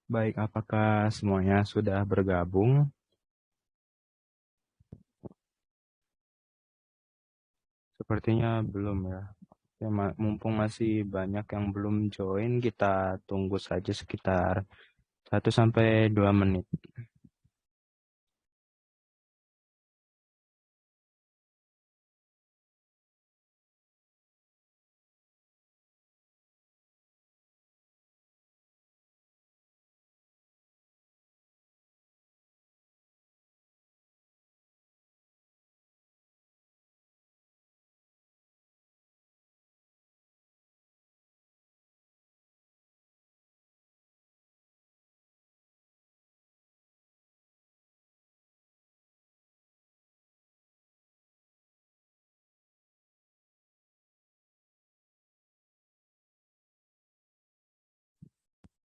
Baik, apakah semuanya sudah bergabung? Sepertinya belum ya. Ya, mumpung masih banyak yang belum join, kita tunggu saja sekitar 1 sampai 2 menit.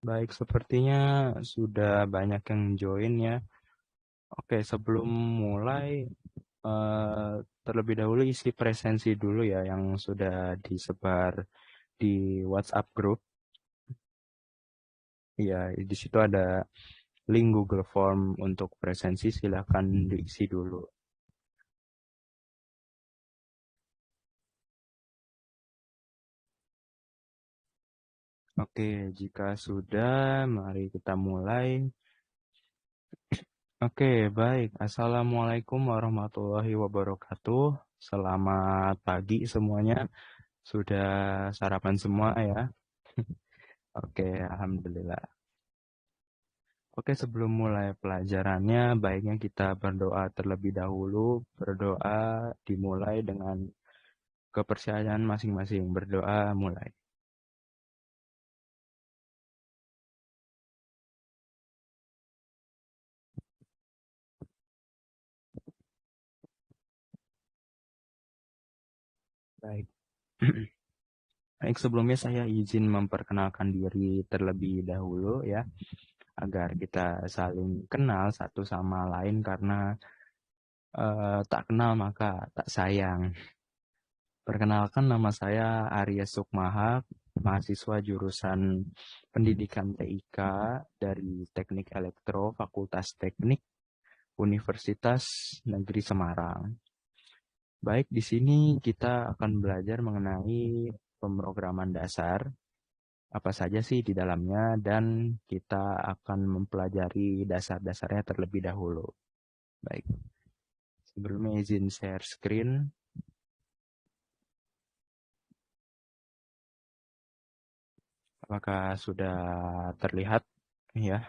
Baik, sepertinya sudah banyak yang join ya. Oke, sebelum mulai, eh, terlebih dahulu isi presensi dulu ya yang sudah disebar di WhatsApp group. Ya, di situ ada link Google Form untuk presensi, silahkan diisi dulu. Oke, jika sudah, mari kita mulai. Oke, baik. Assalamualaikum warahmatullahi wabarakatuh. Selamat pagi semuanya. Sudah sarapan semua ya? Oke, alhamdulillah. Oke, sebelum mulai pelajarannya, baiknya kita berdoa terlebih dahulu. Berdoa dimulai dengan kepercayaan masing-masing. Berdoa mulai. Baik. Baik, sebelumnya saya izin memperkenalkan diri terlebih dahulu ya, agar kita saling kenal satu sama lain karena tak kenal maka tak sayang. Perkenalkan, nama saya Arya Sukmaha, mahasiswa jurusan Pendidikan TIK dari Teknik Elektro Fakultas Teknik Universitas Negeri Semarang. Baik, di sini kita akan belajar mengenai pemrograman dasar, apa saja sih di dalamnya, dan kita akan mempelajari dasar-dasarnya terlebih dahulu. Baik, sebelumnya izin share screen. Apakah sudah terlihat ya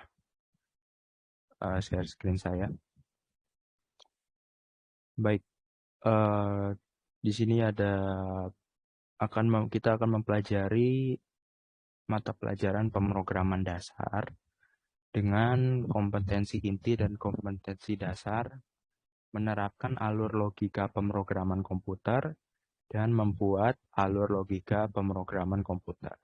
share screen saya? Baik, eh, di sini kita akan mempelajari mata pelajaran pemrograman dasar dengan kompetensi inti dan kompetensi dasar, menerapkan alur logika pemrograman komputer, dan membuat alur logika pemrograman komputer.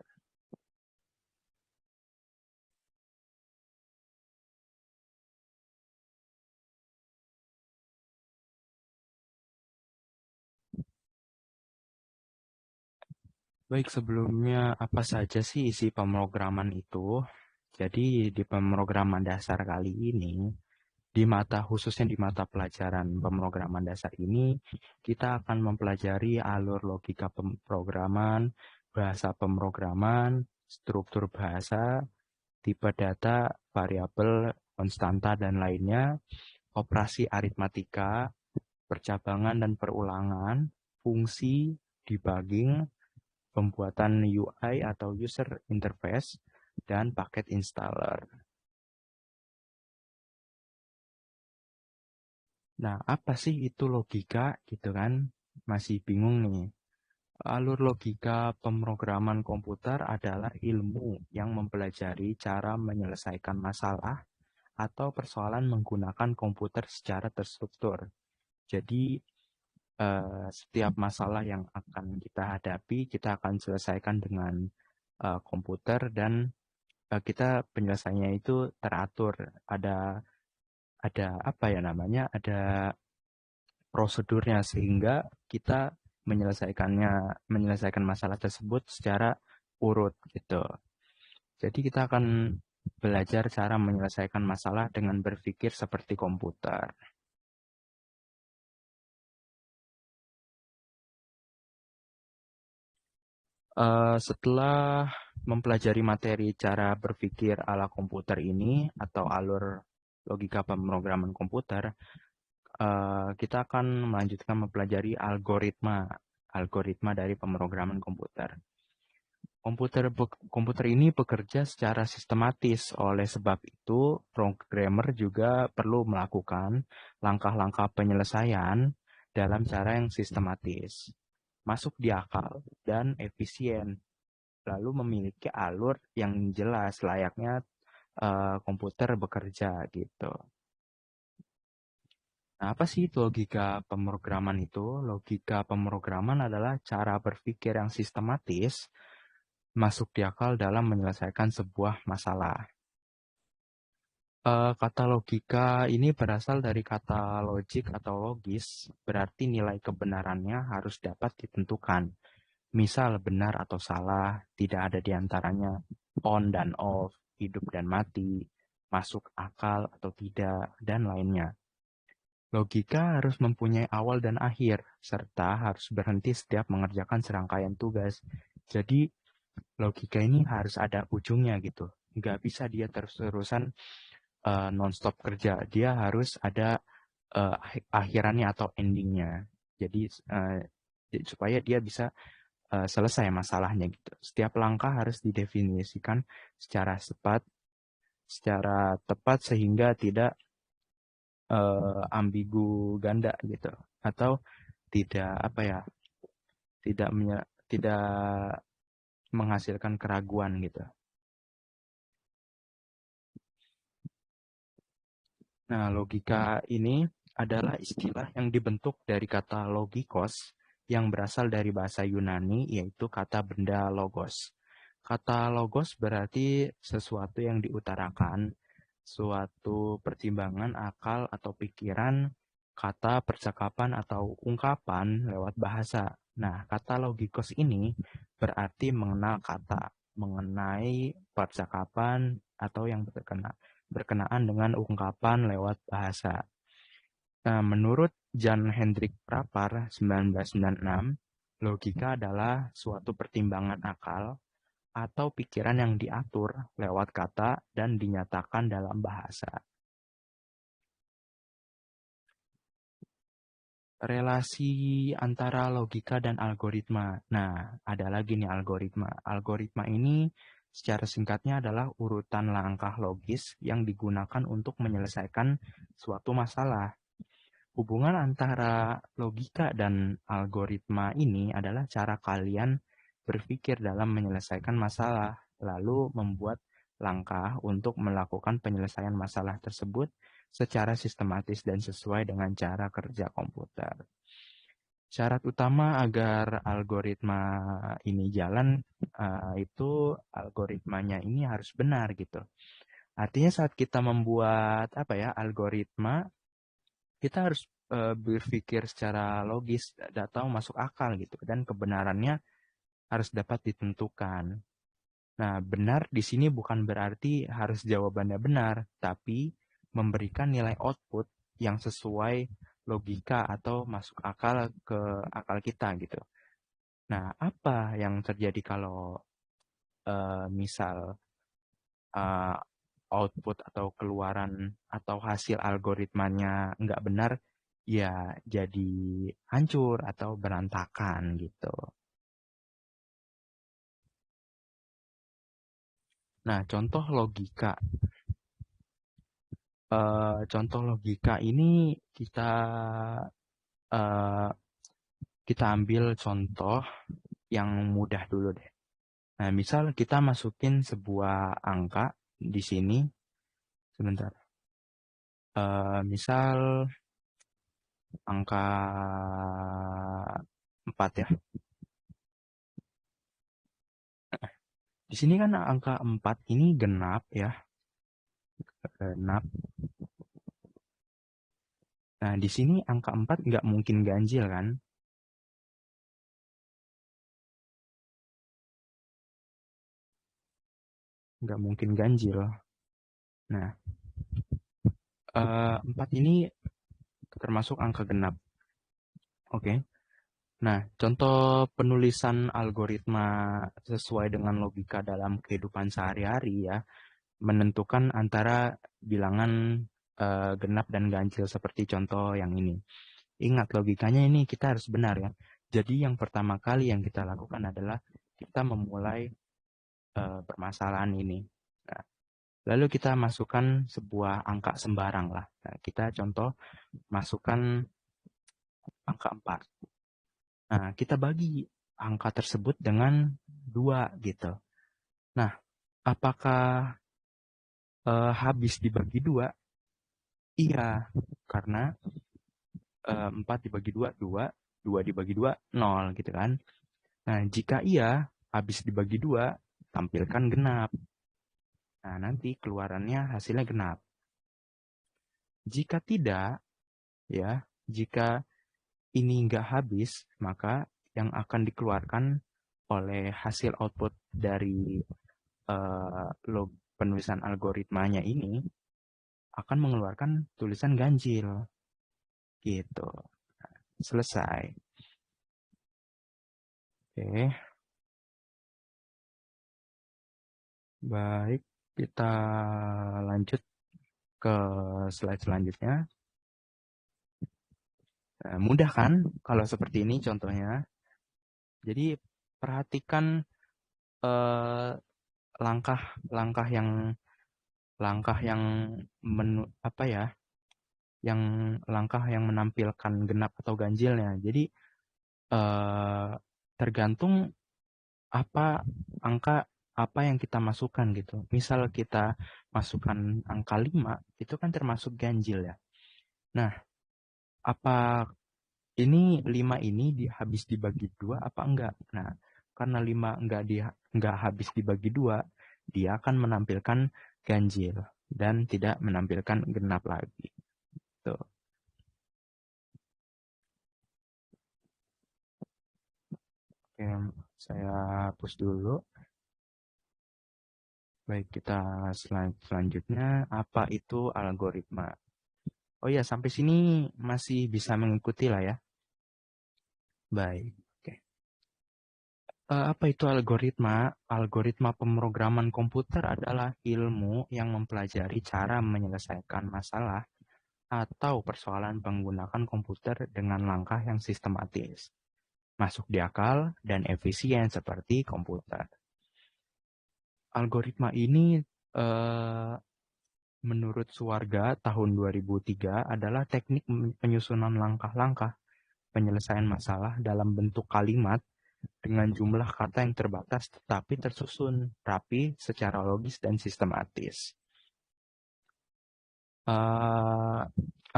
Baik, sebelumnya apa saja sih isi pemrograman itu? Jadi di pemrograman dasar kali ini, khususnya di mata pelajaran pemrograman dasar ini, kita akan mempelajari alur logika pemrograman, bahasa pemrograman, struktur bahasa, tipe data, variabel, konstanta, dan lainnya, operasi aritmatika, percabangan dan perulangan, fungsi, debugging, pembuatan UI atau user interface, dan paket installer. Nah, apa sih itu logika gitu kan? Masih bingung nih. Alur logika pemrograman komputer adalah ilmu yang mempelajari cara menyelesaikan masalah atau persoalan menggunakan komputer secara terstruktur. Jadi, setiap masalah yang akan kita hadapi, kita akan selesaikan dengan komputer dan kita penyelesaiannya itu teratur. Ada apa ya namanya? Ada prosedurnya sehingga kita menyelesaikan masalah tersebut secara urut gitu. Jadi kita akan belajar cara menyelesaikan masalah dengan berpikir seperti komputer. Setelah mempelajari materi cara berpikir ala komputer ini atau alur logika pemrograman komputer, kita akan melanjutkan mempelajari algoritma dari pemrograman komputer. Komputer ini bekerja secara sistematis, oleh sebab itu programmer juga perlu melakukan langkah-langkah penyelesaian dalam cara yang sistematis, masuk di akal, dan efisien, lalu memiliki alur yang jelas layaknya komputer bekerja gitu. Nah, apa sih logika pemrograman itu? Logika pemrograman adalah cara berpikir yang sistematis masuk di akal dalam menyelesaikan sebuah masalah. Kata logika ini berasal dari kata logik atau logis, berarti nilai kebenarannya harus dapat ditentukan. Misal benar atau salah, tidak ada di antaranya, on dan off, hidup dan mati, masuk akal atau tidak, dan lainnya. Logika harus mempunyai awal dan akhir, serta harus berhenti setiap mengerjakan serangkaian tugas. Jadi, logika ini harus ada ujungnya gitu. Nggak bisa dia terus-terusan non-stop kerja. Dia harus ada akhirannya atau endingnya. Jadi supaya dia bisa selesai masalahnya gitu. Setiap langkah harus didefinisikan secara tepat sehingga tidak ambigu ganda gitu. Atau tidak apa ya, tidak menghasilkan keraguan gitu. Nah, logika ini adalah istilah yang dibentuk dari kata logikos yang berasal dari bahasa Yunani, yaitu kata benda logos. Kata logos berarti sesuatu yang diutarakan, suatu pertimbangan akal atau pikiran, kata, percakapan, atau ungkapan lewat bahasa. Nah, kata logikos ini berarti mengenal kata, mengenai percakapan, atau yang berkenaan dengan ungkapan lewat bahasa. Nah, menurut Jan Hendrik Prapar 1996, logika adalah suatu pertimbangan akal atau pikiran yang diatur lewat kata dan dinyatakan dalam bahasa. Relasi antara logika dan algoritma. Nah, ada lagi nih algoritma. Algoritma ini secara singkatnya adalah urutan langkah logis yang digunakan untuk menyelesaikan suatu masalah. Hubungan antara logika dan algoritma ini adalah cara kalian berpikir dalam menyelesaikan masalah, lalu membuat langkah untuk melakukan penyelesaian masalah tersebut secara sistematis dan sesuai dengan cara kerja komputer. Syarat utama agar algoritma ini jalan itu algoritmanya ini harus benar gitu. Artinya saat kita membuat algoritma, kita harus berpikir secara logis, atau masuk akal gitu, dan kebenarannya harus dapat ditentukan. Nah, benar di sini bukan berarti harus jawabannya benar, tapi memberikan nilai output yang sesuai logika atau masuk akal ke akal kita gitu. Nah, apa yang terjadi kalau misal uh, output atau keluaran atau hasil algoritmanya nggak benar, ya jadi hancur atau berantakan gitu. Nah, contoh logika ini uh, kita ambil contoh yang mudah dulu deh. Nah, misal kita masukin sebuah angka di sini, sebentar. Misal angka 4 ya. Di sini kan angka 4 ini genap ya. Genap. Nah, di sini angka 4 nggak mungkin ganjil kan? Nggak mungkin ganjil. Nah, 4 ini termasuk angka genap. Oke. Nah, contoh penulisan algoritma sesuai dengan logika dalam kehidupan sehari-hari ya, menentukan antara bilangan genap dan ganjil seperti contoh yang ini. Ingat logikanya ini kita harus benar ya. Jadi yang pertama kali yang kita lakukan adalah kita memulai permasalahan ini. Nah, lalu kita masukkan sebuah angka sembarang lah. Nah, kita contoh masukkan angka 4. Nah, kita bagi angka tersebut dengan 2 gitu. Nah, apakah habis dibagi 2? Iya, karena 4 dibagi 2, 2. 2 dibagi 2, 0 gitu kan. Nah, jika iya, habis dibagi 2, tampilkan genap. Nah, nanti keluarannya hasilnya genap. Jika tidak, ya, jika ini nggak habis, maka yang akan dikeluarkan oleh hasil output dari penulisan algoritmanya ini akan mengeluarkan tulisan ganjil. Gitu. Selesai. Oke. Baik, kita lanjut ke slide selanjutnya. Mudah kan kalau seperti ini contohnya. Jadi perhatikan langkah-langkah yang langkah yang menampilkan genap atau ganjilnya. Jadi tergantung angka apa yang kita masukkan gitu. Misal kita masukkan angka 5, itu kan termasuk ganjil ya. Nah, apa ini 5 ini habis dibagi 2 apa enggak? Nah, karena 5 enggak habis dibagi 2, dia akan menampilkan ganjil dan tidak menampilkan genap lagi. Tuh. Oke, saya hapus dulu. Baik, kita slide selanjutnya. Apa itu algoritma? Oh ya, sampai sini masih bisa mengikuti lah ya. Baik. Oke. Apa itu algoritma? Algoritma pemrograman komputer adalah ilmu yang mempelajari cara menyelesaikan masalah atau persoalan menggunakan komputer dengan langkah yang sistematis, masuk di akal, dan efisien seperti komputer. Algoritma ini menurut Suwarga tahun 2003 adalah teknik penyusunan langkah-langkah penyelesaian masalah dalam bentuk kalimat dengan jumlah kata yang terbatas tetapi tersusun rapi secara logis dan sistematis.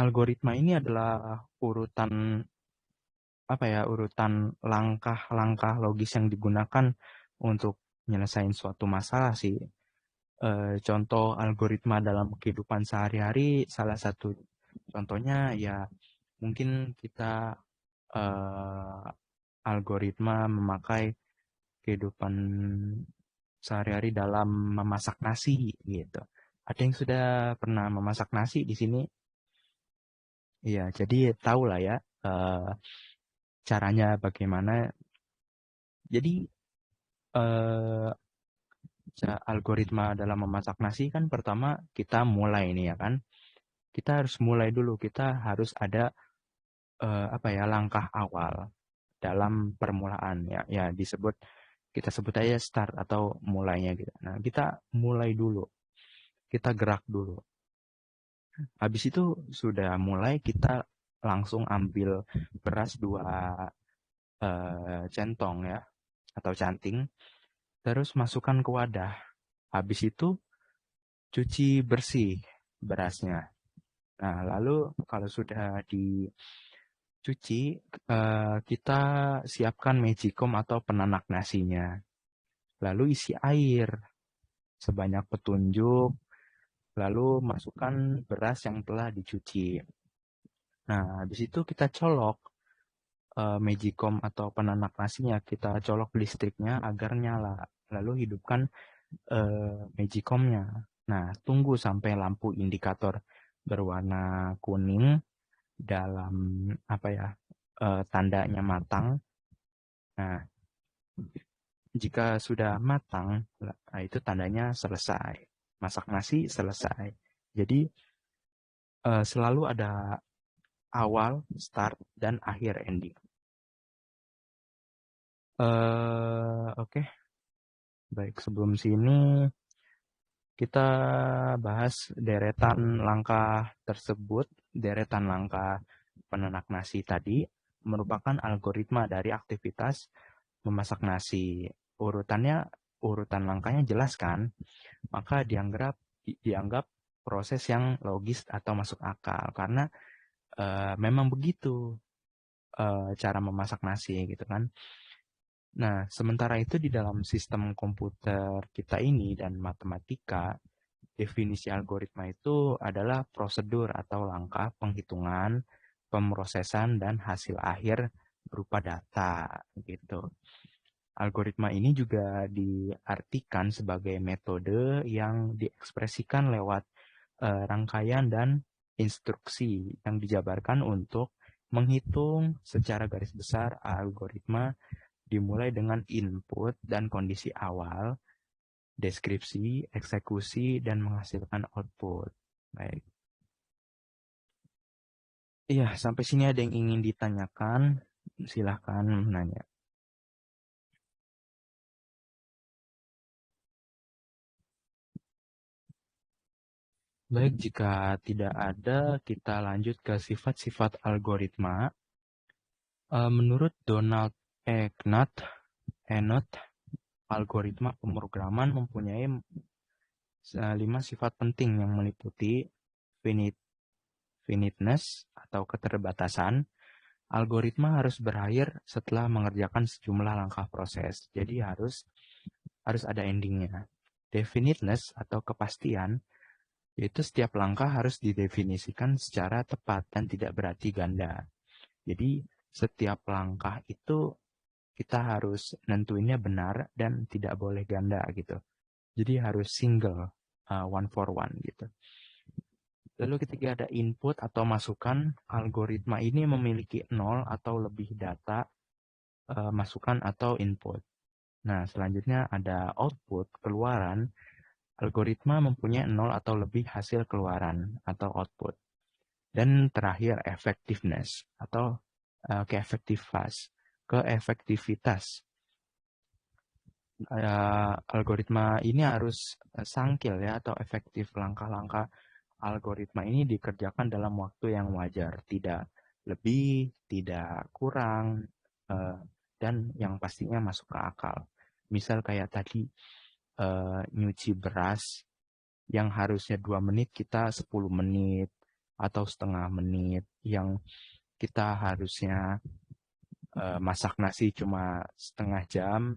Algoritma ini adalah urutan langkah-langkah logis yang digunakan untuk menyelesaikan suatu masalah sih. Contoh algoritma dalam kehidupan sehari-hari, salah satu contohnya ya mungkin kita algoritma memakai kehidupan sehari-hari dalam memasak nasi gitu. Ada yang sudah pernah memasak nasi di sini? Iya, jadi tahu lah ya caranya bagaimana. Jadi algoritma dalam memasak nasi kan pertama kita mulai nih ya kan. Kita harus mulai dulu. Kita harus ada langkah awal dalam permulaan ya. Ya kita sebut aja start atau mulainya gitu. Nah, kita mulai dulu. Kita gerak dulu. Habis itu sudah mulai kita langsung ambil beras 2 centong ya atau canting, terus masukkan ke wadah. Habis itu cuci bersih berasnya. Nah, lalu kalau sudah dicuci, kita siapkan magicom atau penanak nasinya. Lalu isi air sebanyak petunjuk, lalu masukkan beras yang telah dicuci. Nah, habis itu kita colok magicom atau penanak nasinya, kita colok listriknya agar nyala. Lalu hidupkan magicomnya. Nah, tunggu sampai lampu indikator berwarna kuning dalam tandanya matang. Nah, jika sudah matang, itu tandanya selesai. Masak nasi selesai. Jadi selalu ada awal, start, dan akhir ending. Oke. Baik, sebelum sini kita bahas deretan langkah tersebut. Deretan langkah penanak nasi tadi merupakan algoritma dari aktivitas memasak nasi. Urutan langkahnya jelas kan? Maka dianggap proses yang logis atau masuk akal karena memang begitu cara memasak nasi gitu kan. Nah, sementara itu di dalam sistem komputer kita ini dan matematika, definisi algoritma itu adalah prosedur atau langkah penghitungan, pemrosesan, dan hasil akhir berupa data gitu. Algoritma ini juga diartikan sebagai metode yang diekspresikan lewat rangkaian dan instruksi yang dijabarkan untuk menghitung secara garis besar algoritma dimulai dengan input dan kondisi awal, deskripsi, eksekusi, dan menghasilkan output. Baik. Iya, sampai sini ada yang ingin ditanyakan? Silahkan menanya. Baik, jika tidak ada, kita lanjut ke sifat-sifat algoritma. Menurut Donald E. Knuth, algoritma pemrograman mempunyai 5 sifat penting yang meliputi finiteness atau keterbatasan. Algoritma harus berakhir setelah mengerjakan sejumlah langkah proses. Jadi harus ada endingnya. Definiteness atau kepastian, yaitu setiap langkah harus didefinisikan secara tepat dan tidak berarti ganda. Jadi setiap langkah itu kita harus nentuinnya benar dan tidak boleh ganda gitu. Jadi harus single, one for one gitu. Lalu ketika ada input atau masukan, algoritma ini memiliki 0 atau lebih data, masukan atau input. Nah, selanjutnya ada output, keluaran. Algoritma mempunyai 0 atau lebih hasil keluaran atau output. Dan terakhir effectiveness atau keefektivitas. Algoritma ini harus sangkil ya atau efektif. Langkah-langkah algoritma ini dikerjakan dalam waktu yang wajar, tidak lebih, tidak kurang, dan yang pastinya masuk ke akal. Misal kayak tadi nyuci beras yang harusnya 2 menit kita 10 menit atau setengah menit, yang kita harusnya masak nasi cuma setengah jam,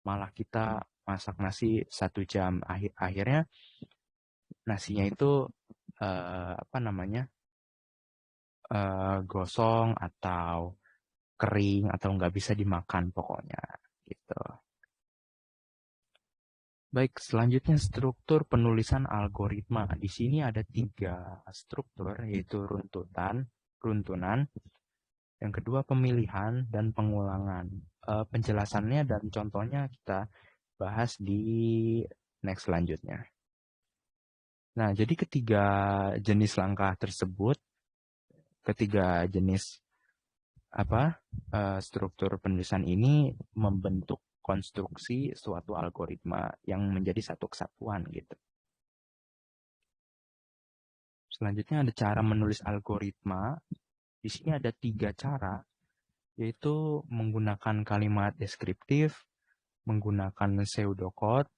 malah kita masak nasi 1 jam. Akhirnya nasinya itu gosong atau kering atau nggak bisa dimakan pokoknya gitu. Baik, selanjutnya struktur penulisan algoritma. Di sini ada 3 struktur, yaitu runtunan, yang kedua pemilihan, dan pengulangan. Penjelasannya dan contohnya kita bahas di next selanjutnya. Nah, jadi ketiga jenis langkah tersebut, ketiga jenis struktur penulisan ini membentuk konstruksi suatu algoritma yang menjadi satu kesatuan gitu. Selanjutnya ada cara menulis algoritma. Di sini ada 3 cara, yaitu menggunakan kalimat deskriptif, menggunakan pseudocode,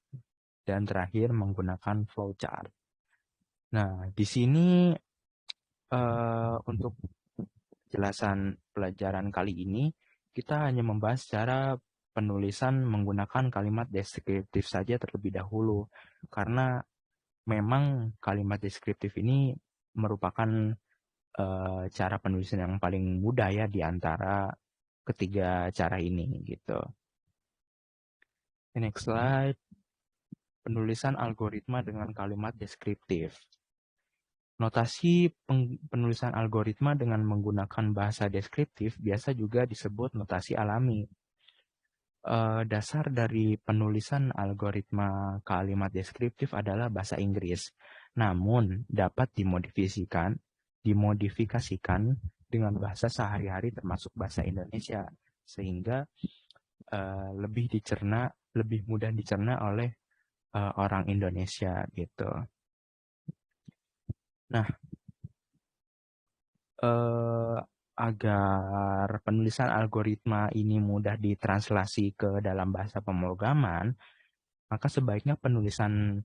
dan terakhir menggunakan flowchart. Nah, di sini untuk penjelasan pelajaran kali ini, kita hanya membahas cara penulisan menggunakan kalimat deskriptif saja terlebih dahulu. Karena memang kalimat deskriptif ini merupakan cara penulisan yang paling mudah ya di antara ketiga cara ini gitu. Next slide. penulisan algoritma dengan kalimat deskriptif. Notasi penulisan algoritma dengan menggunakan bahasa deskriptif biasa juga disebut notasi alami. Dasar dari penulisan algoritma kalimat deskriptif adalah bahasa Inggris, namun dapat dimodifikasikan dengan bahasa sehari-hari termasuk bahasa Indonesia, sehingga lebih mudah dicerna oleh orang Indonesia gitu. Nah, agar penulisan algoritma ini mudah ditranslasi ke dalam bahasa pemrograman, maka sebaiknya penulisan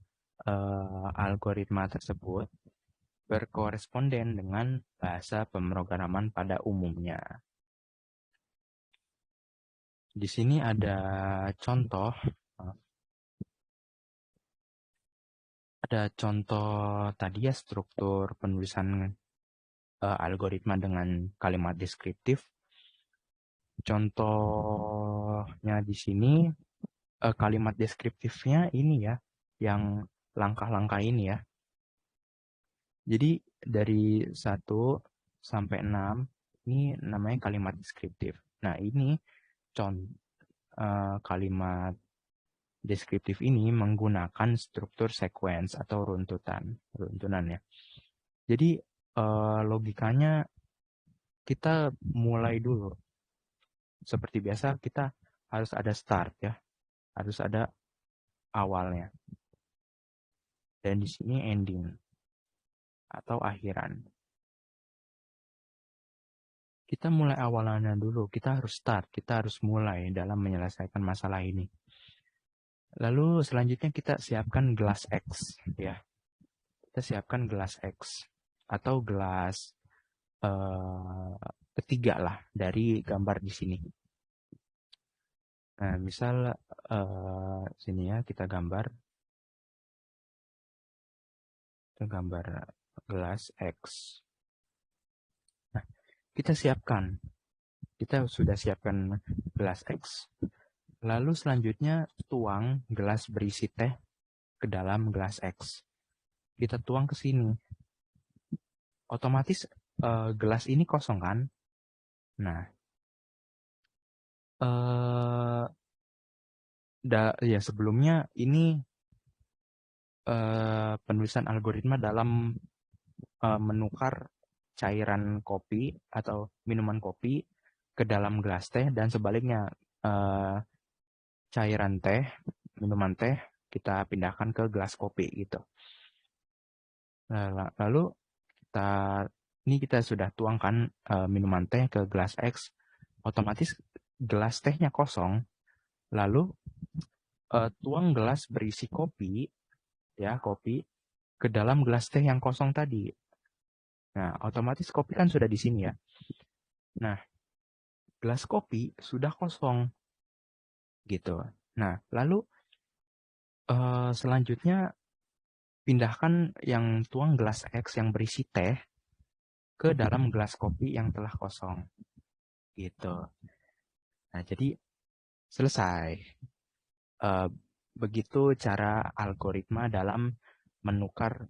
algoritma tersebut berkoresponden dengan bahasa pemrograman pada umumnya. Di sini ada contoh tadi ya, struktur penulisan algoritma dengan kalimat deskriptif. Contohnya di sini kalimat deskriptifnya ini ya, yang langkah-langkah ini ya. Jadi dari 1 sampai 6 ini namanya kalimat deskriptif. Nah, ini kalimat deskriptif ini menggunakan struktur sequence atau runtunan ya. Jadi logikanya kita mulai dulu. Seperti biasa kita harus ada start ya. Harus ada awalnya. Dan di sini ending atau akhiran. Kita mulai awalannya dulu, kita harus start, kita harus mulai dalam menyelesaikan masalah ini. Lalu selanjutnya kita siapkan gelas X ya. Kita siapkan gelas X atau gelas ketiga lah dari gambar di sini. Nah, misal sini ya kita gambar gelas X. Nah, kita sudah siapkan gelas X. Lalu selanjutnya tuang gelas berisi teh ke dalam gelas X. Kita tuang ke sini. Otomatis gelas ini kosong kan? Nah, ya sebelumnya ini penulisan algoritma dalam menukar cairan kopi atau minuman kopi ke dalam gelas teh dan sebaliknya cairan teh, minuman teh kita pindahkan ke gelas kopi gitu. Nah, lalu kita sudah tuangkan minuman teh ke gelas X, otomatis gelas tehnya kosong. Lalu tuang gelas berisi kopi ke dalam gelas teh yang kosong tadi. Nah, otomatis kopi kan sudah di sini ya. Nah, gelas kopi sudah kosong. Gitu. Nah, lalu selanjutnya pindahkan yang tuang gelas X yang berisi teh ke dalam gelas kopi yang telah kosong. Gitu. Nah, jadi selesai. Begitu cara algoritma dalam menukar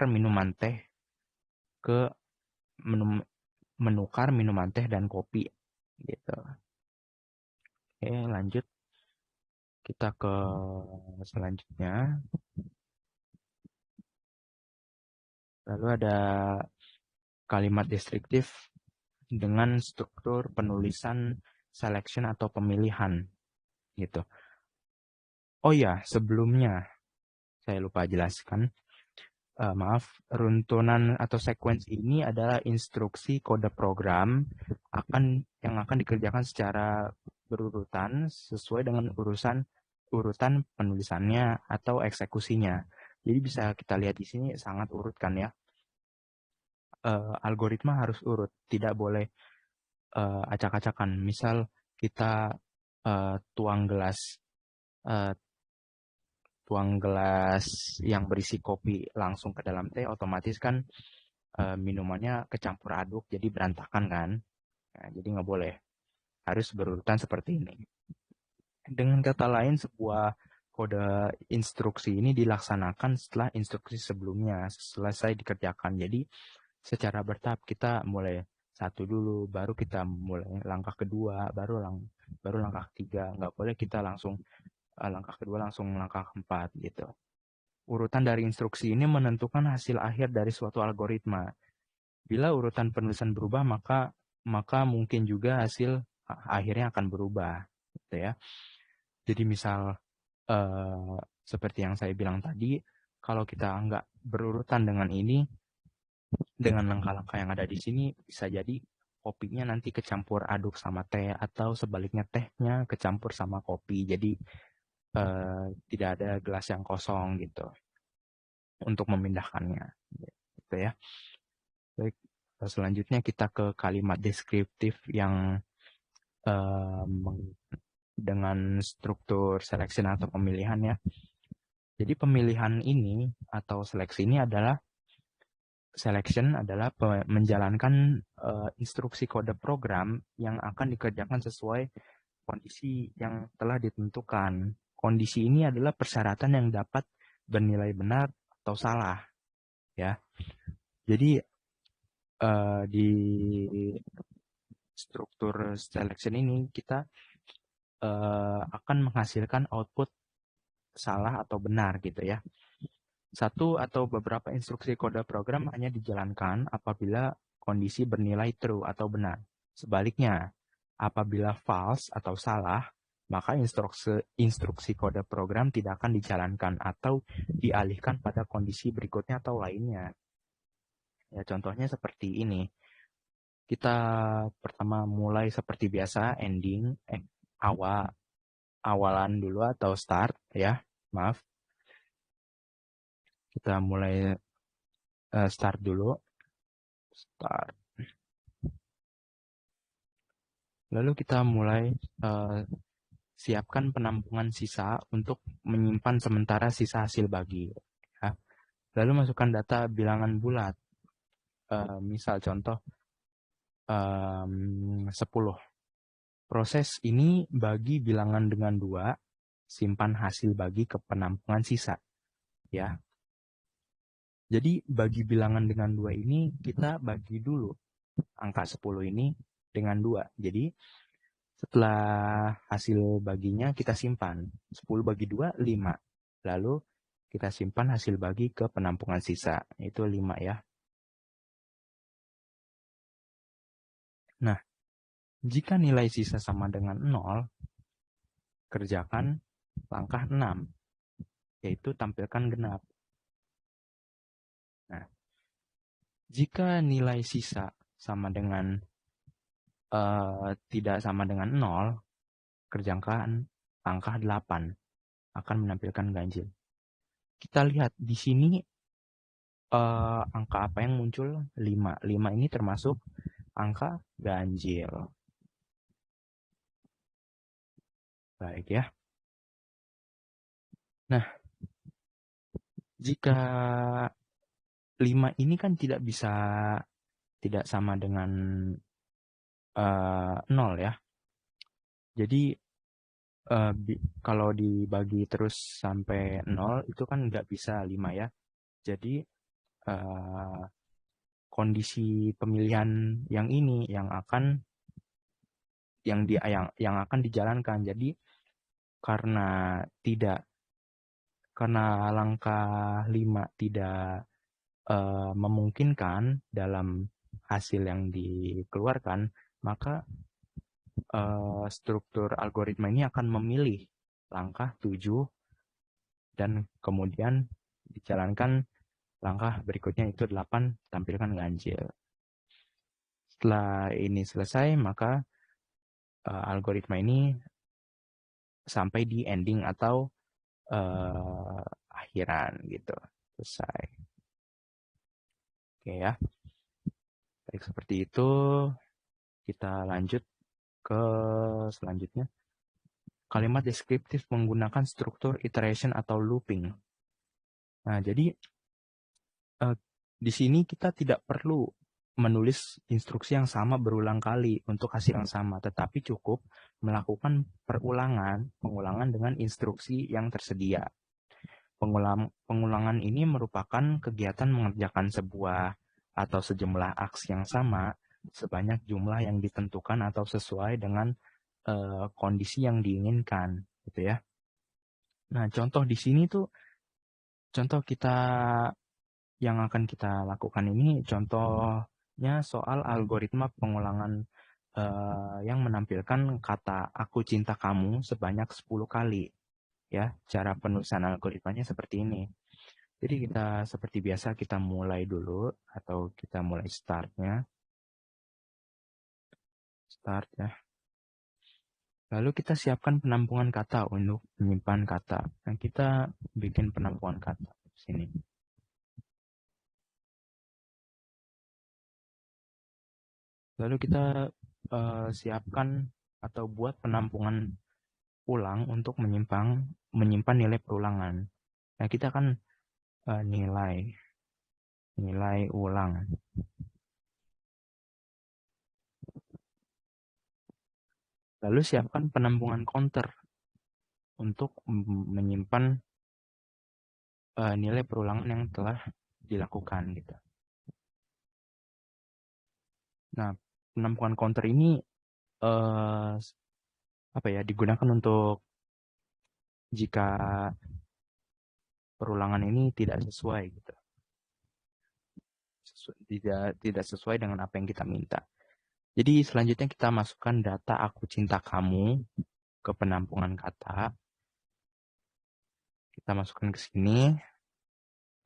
minuman teh ke menukar minuman teh dan kopi gitu. Oke, lanjut kita ke selanjutnya. Lalu ada kalimat deskriptif dengan struktur penulisan selection atau pemilihan gitu. Oh ya, sebelumnya saya lupa jelaskan. Runtunan atau sequence ini adalah instruksi kode program yang akan dikerjakan secara berurutan sesuai dengan urutan penulisannya atau eksekusinya. Jadi bisa kita lihat di sini sangat urut kan ya. Algoritma harus urut, tidak boleh acak-acakan. Misal kita tuang gelas yang berisi kopi langsung ke dalam teh, otomatis kan minumannya kecampur aduk jadi berantakan kan. Nah, jadi nggak boleh, harus berurutan seperti ini. Dengan kata lain, sebuah kode instruksi ini dilaksanakan setelah instruksi sebelumnya selesai dikerjakan. Jadi secara bertahap kita mulai satu dulu, baru kita mulai langkah kedua, baru langkah ketiga. Nggak boleh kita langsung langkah kedua langsung langkah keempat gitu. Urutan dari instruksi ini menentukan hasil akhir dari suatu algoritma. Bila urutan penulisan berubah, maka mungkin juga hasil akhirnya akan berubah, gitu ya. Jadi misal seperti yang saya bilang tadi, kalau kita nggak berurutan dengan ini, dengan langkah-langkah yang ada di sini, bisa jadi kopinya nanti kecampur aduk sama teh, atau sebaliknya tehnya kecampur sama kopi. Jadi tidak ada gelas yang kosong gitu untuk memindahkannya, gitu ya. Baik, selanjutnya kita ke kalimat deskriptif yang dengan struktur selection atau pemilihan ya. Jadi pemilihan ini atau seleksi ini adalah menjalankan instruksi kode program yang akan dikerjakan sesuai kondisi yang telah ditentukan. Kondisi ini adalah persyaratan yang dapat bernilai benar atau salah, ya. Jadi di struktur selection ini kita akan menghasilkan output salah atau benar gitu ya. Satu atau beberapa instruksi kode program hanya dijalankan apabila kondisi bernilai true atau benar. Sebaliknya, apabila false atau salah, maka instruksi kode program tidak akan dijalankan atau dialihkan pada kondisi berikutnya atau lainnya. Ya, contohnya seperti ini. Kita pertama mulai seperti biasa, awalan dulu atau start ya, maaf. Kita mulai start dulu. Start. Lalu kita mulai siapkan penampungan sisa untuk menyimpan sementara sisa hasil bagi. Ya. Lalu masukkan data bilangan bulat. Misal contoh 10. Proses ini bagi bilangan dengan 2, simpan hasil bagi ke penampungan sisa. Ya. Jadi bagi bilangan dengan 2 ini kita bagi dulu angka 10 ini dengan 2. Jadi setelah hasil baginya kita simpan. 10 bagi 2, 5. Lalu kita simpan hasil bagi ke penampungan sisa. Itu 5 ya. Nah, jika nilai sisa sama dengan 0, kerjakan langkah 6, yaitu tampilkan genap. Nah, jika nilai sisa sama dengan tidak sama dengan 0, kerjakan angka 8, akan menampilkan ganjil. Kita lihat di sini angka apa yang muncul? 5. 5 ini termasuk angka ganjil. Baik ya. Nah, jika 5 ini kan tidak sama dengan 0 ya. Jadi kalau dibagi terus sampai 0 itu kan nggak bisa 5 ya. Jadi kondisi pemilihan yang ini yang akan dijalankan. Jadi karena langkah 5 tidak memungkinkan dalam hasil yang dikeluarkan, maka struktur algoritma ini akan memilih langkah 7 dan kemudian dijalankan langkah berikutnya itu 8, tampilkan ganjil. Setelah ini selesai, maka algoritma ini sampai di ending atau akhiran gitu. Selesai. Oke ya. Baik, seperti itu. Kita lanjut ke selanjutnya. Kalimat deskriptif menggunakan struktur iteration atau looping. Nah, jadi di sini kita tidak perlu menulis instruksi yang sama berulang kali untuk hasil yang sama, tetapi cukup melakukan pengulangan dengan instruksi yang tersedia. Pengulangan ini merupakan kegiatan mengerjakan sebuah atau sejumlah aksi yang sama sebanyak jumlah yang ditentukan atau sesuai dengan kondisi yang diinginkan, gitu ya. Nah, contoh di sini tuh, contoh kita yang akan kita lakukan ini, contohnya soal algoritma pengulangan yang menampilkan kata "aku cinta kamu" sebanyak 10 kali. Ya, cara penulisan algoritmanya seperti ini. Jadi kita seperti biasa kita mulai dulu atau kita mulai startnya. Start ya. Lalu kita siapkan penampungan kata untuk menyimpan kata. Nah, kita bikin penampungan kata di sini. Lalu kita siapkan atau buat penampungan ulang untuk menyimpan nilai perulangan. Nah, kita akan nilai ulang. Lalu siapkan penampungan counter untuk menyimpan nilai perulangan yang telah dilakukan gitu. Nah, penampungan counter ini digunakan untuk jika perulangan ini tidak sesuai gitu. Tidak sesuai dengan apa yang kita minta. Jadi selanjutnya kita masukkan data "aku cinta kamu" ke penampungan kata. Kita masukkan ke sini.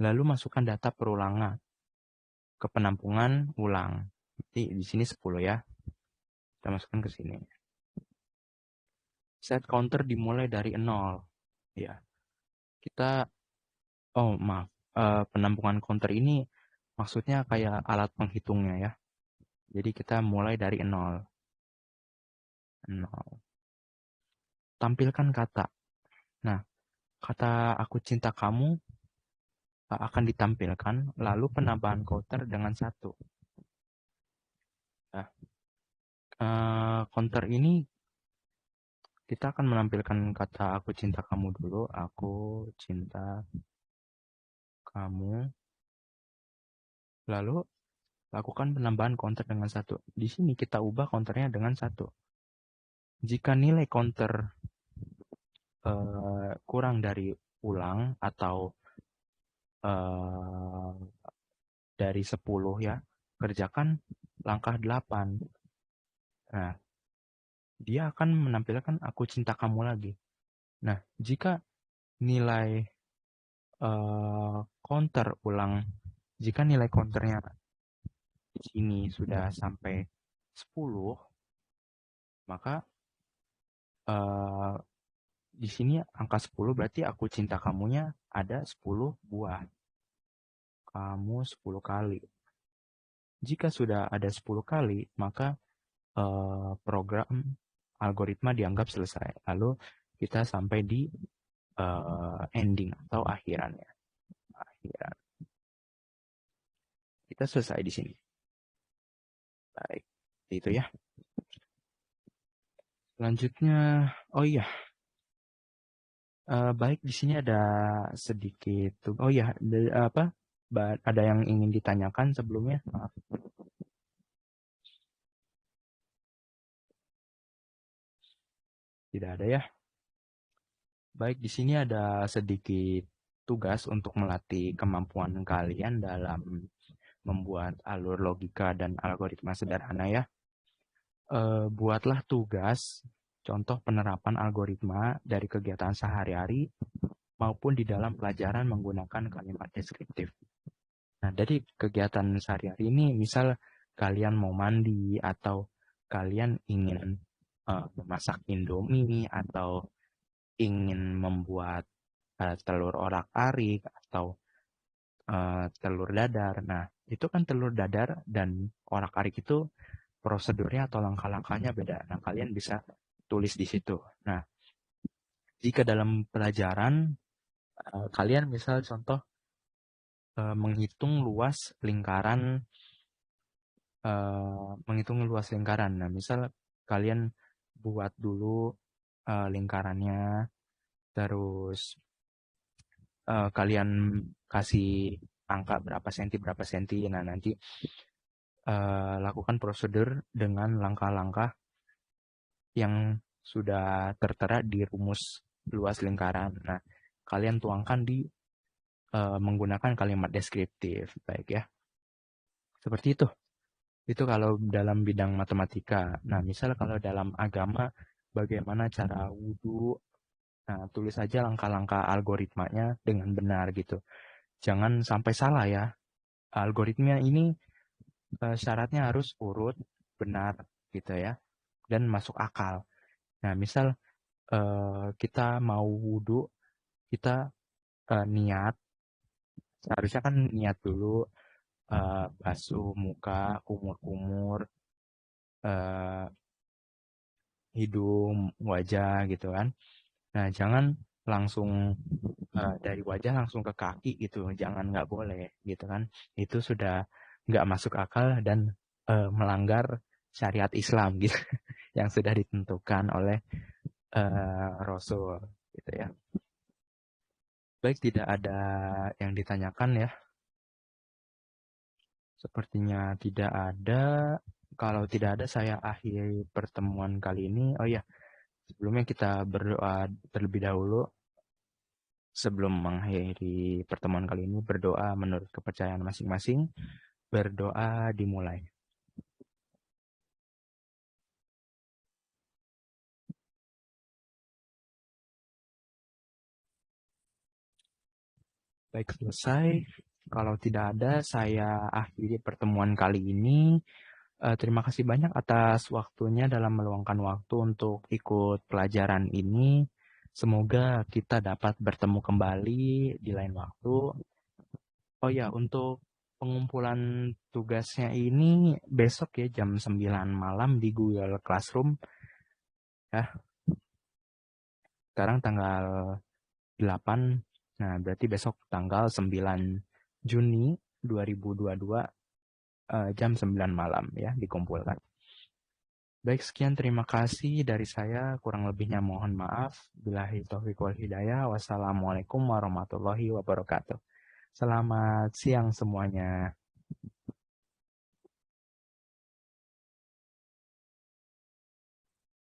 Lalu masukkan data perulangan ke penampungan ulang. Jadi di sini 10 ya. Kita masukkan ke sini. Set counter dimulai dari 0. Ya. Kita penampungan counter ini maksudnya kayak alat penghitungnya ya. Jadi kita mulai dari 0. Tampilkan kata. Nah, kata "aku cinta kamu" akan ditampilkan, lalu penambahan counter dengan 1. Nah, counter ini kita akan menampilkan kata "aku cinta kamu" dulu. Aku cinta kamu. Lalu lakukan penambahan counter dengan 1. Di sini kita ubah counternya dengan 1. Jika nilai counter kurang dari ulang atau dari 10 ya, kerjakan langkah 8. Nah, dia akan menampilkan "aku cinta kamu" lagi. Nah, jika nilai jika nilai counternya di sini sudah sampai 10, maka di sini angka 10 berarti "aku cinta kamunya" ada 10 buah. Kamu 10 kali. Jika sudah ada 10 kali, maka program algoritma dianggap selesai. Lalu kita sampai di ending atau akhirannya. Akhiran. Kita selesai di sini. Baik, itu ya. Selanjutnya, oh iya, baik di sini ada sedikit. Oh iya, ada yang ingin ditanyakan sebelumnya? Maaf. Tidak ada ya. Baik, di sini ada sedikit tugas untuk melatih kemampuan kalian dalam membuat alur logika dan algoritma sederhana ya. Buatlah tugas contoh penerapan algoritma dari kegiatan sehari-hari maupun di dalam pelajaran menggunakan kalimat deskriptif. Nah, dari kegiatan sehari-hari ini, misal kalian mau mandi atau kalian ingin memasak Indomie atau ingin membuat telur orak-arik atau telur dadar. Nah, itu kan telur dadar dan orak-arik itu prosedurnya atau langkah-langkahnya beda. Nah, kalian bisa tulis di situ. Nah, jika dalam pelajaran kalian misal contoh menghitung luas lingkaran menghitung luas lingkaran. Nah, misal kalian buat dulu lingkarannya, terus kalian kasih angka berapa senti. Nah, nanti lakukan prosedur dengan langkah-langkah yang sudah tertera di rumus luas lingkaran. Nah, kalian tuangkan di menggunakan kalimat deskriptif, baik ya. Seperti itu. Itu kalau dalam bidang matematika. Nah, misal kalau dalam agama, bagaimana cara wudhu. Nah, tulis aja langkah-langkah algoritmanya dengan benar gitu. Jangan sampai salah ya. Algoritma ini syaratnya harus urut, benar gitu ya, dan masuk akal. Nah, misal kita mau wudhu, kita niat, seharusnya kan niat dulu, basuh muka, kumur-kumur, eh, hidung, wajah gitu kan. Nah, jangan langsung dari wajah langsung ke kaki gitu, jangan, nggak boleh gitu kan. Itu sudah nggak masuk akal dan melanggar syariat Islam gitu, yang sudah ditentukan oleh Rasul gitu ya. Baik, tidak ada yang ditanyakan ya. Sepertinya tidak ada. Kalau tidak ada, saya akhiri pertemuan kali ini. Oh ya, sebelumnya kita berdoa terlebih dahulu. Sebelum mengakhiri pertemuan kali ini, berdoa menurut kepercayaan masing-masing. Berdoa dimulai. Baik, selesai. Kalau tidak ada, saya akhiri pertemuan kali ini. Terima kasih banyak atas waktunya dalam meluangkan waktu untuk ikut pelajaran ini. Semoga kita dapat bertemu kembali di lain waktu. Oh ya, untuk pengumpulan tugasnya ini besok ya jam 9 malam di Google Classroom. Ya, sekarang tanggal 8. Nah, berarti besok tanggal 9 Juni 2022 jam 9 malam ya dikumpulkan. Baik, sekian terima kasih dari saya. Kurang lebihnya mohon maaf. Billahi taufiq wal hidayah. Wassalamualaikum warahmatullahi wabarakatuh. Selamat siang semuanya.